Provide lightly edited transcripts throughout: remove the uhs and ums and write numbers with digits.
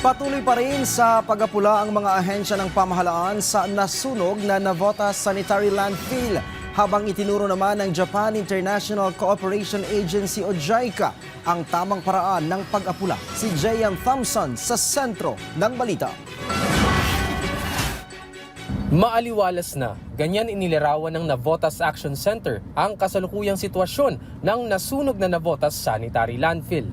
Patuloy pa rin sa pag-apula ang mga ahensya ng pamahalaan sa nasunog na Navotas Sanitary Landfill habang itinuro naman ng Japan International Cooperation Agency o JICA ang tamang paraan ng pag-apula. Si J.M. Thompson sa sentro ng balita. Maaliwalas na, ganyan inilarawan ng Navotas Action Center ang kasalukuyang sitwasyon ng nasunog na Navotas Sanitary Landfill.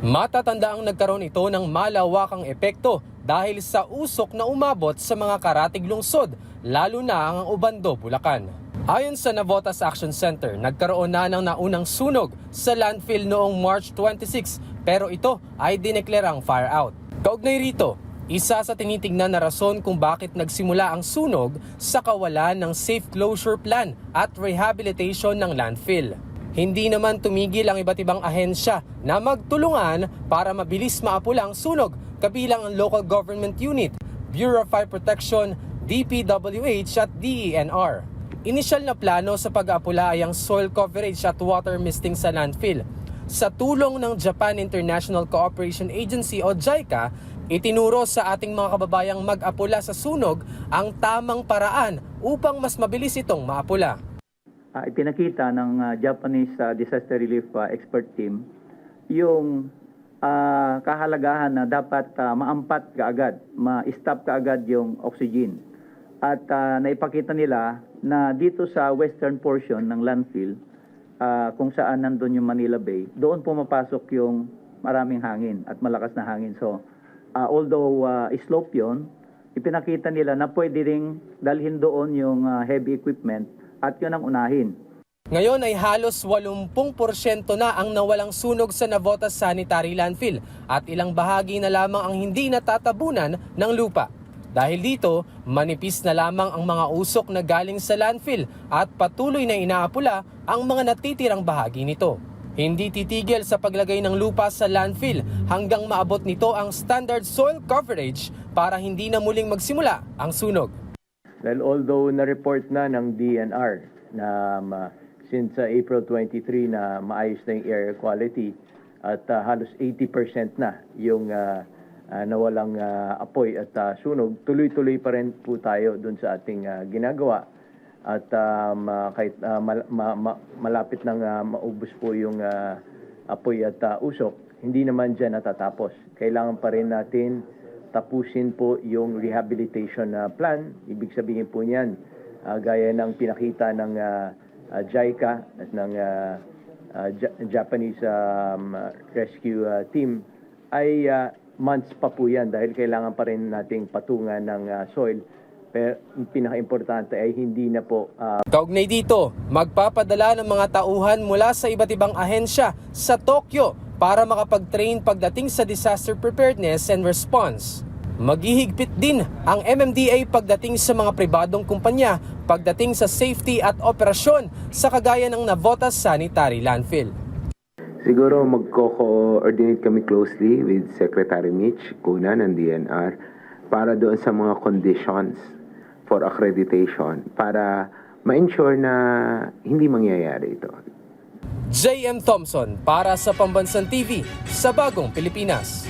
Matatanda ang nagkaroon ito ng malawakang epekto dahil sa usok na umabot sa mga karatig lungsod, lalo na ang Obando, Bulacan. Ayon sa Navotas Action Center, nagkaroon na ng naunang sunog sa landfill noong March 26 pero ito ay dineklarang fire out. Kaugnay rito, isa sa tinitingnan na rason kung bakit nagsimula ang sunog sa kawalan ng safe closure plan at rehabilitation ng landfill. Hindi naman tumigil ang iba't ibang ahensya na magtulungan para mabilis maapula ang sunog, kabilang ang Local Government Unit, Bureau of Fire Protection, DPWH at DENR. Inisyal na plano sa pag-aapula ay ang soil coverage at water misting sa landfill. Sa tulong ng Japan International Cooperation Agency o JICA, itinuro sa ating mga kababayang mag-apula sa sunog ang tamang paraan upang mas mabilis itong maapula. Ipinakita ng Japanese Disaster Relief Expert Team yung kahalagahan na dapat maampat kaagad, ma-stop kaagad yung oxygen. At naipakita nila na dito sa western portion ng landfill, kung saan nandun yung Manila Bay, doon pumapasok yung maraming hangin at malakas na hangin. So, although slope yun, ipinakita nila na pwede ring dalhin doon yung heavy equipment at yun ang unahin. Ngayon ay halos 80% na ang nawalang sunog sa Navotas Sanitary Landfill at ilang bahagi na lamang ang hindi natatabunan ng lupa. Dahil dito, manipis na lamang ang mga usok na galing sa landfill at patuloy na inaapula ang mga natitirang bahagi nito. Hindi titigil sa paglagay ng lupa sa landfill hanggang maabot nito ang standard soil coverage para hindi na muling magsimula ang sunog. Well, although na-report na ng DNR na since April 23 na maayos na yung air quality at halos 80% na yung nawalang apoy at sunog, tuloy-tuloy pa rin po tayo dun sa ating ginagawa. At kahit malapit nang maubos po yung apoy at usok, hindi naman dyan natatapos. Kailangan pa rin natin tapusin po yung rehabilitation plan. Ibig sabihin po niyan, gaya ng pinakita ng JICA at ng Japanese rescue team, ay months pa po yan dahil kailangan pa rin nating patungan ng soil. Pero pinaka-importante ay hindi na po... Kaugnay dito, magpapadala ng mga tauhan mula sa iba't ibang ahensya sa Tokyo para makapag-train pagdating sa disaster preparedness and response. Maghihigpit din ang MMDA pagdating sa mga pribadong kumpanya pagdating sa safety at operasyon sa kagaya ng Navotas Sanitary Landfill. Siguro magko-coordinate kami closely with Secretary Mitch Kuna ng DNR para doon sa mga conditions for accreditation para ma-ensure na hindi mangyayari ito. J.M. Thompson para sa Pambansang TV sa Bagong Pilipinas.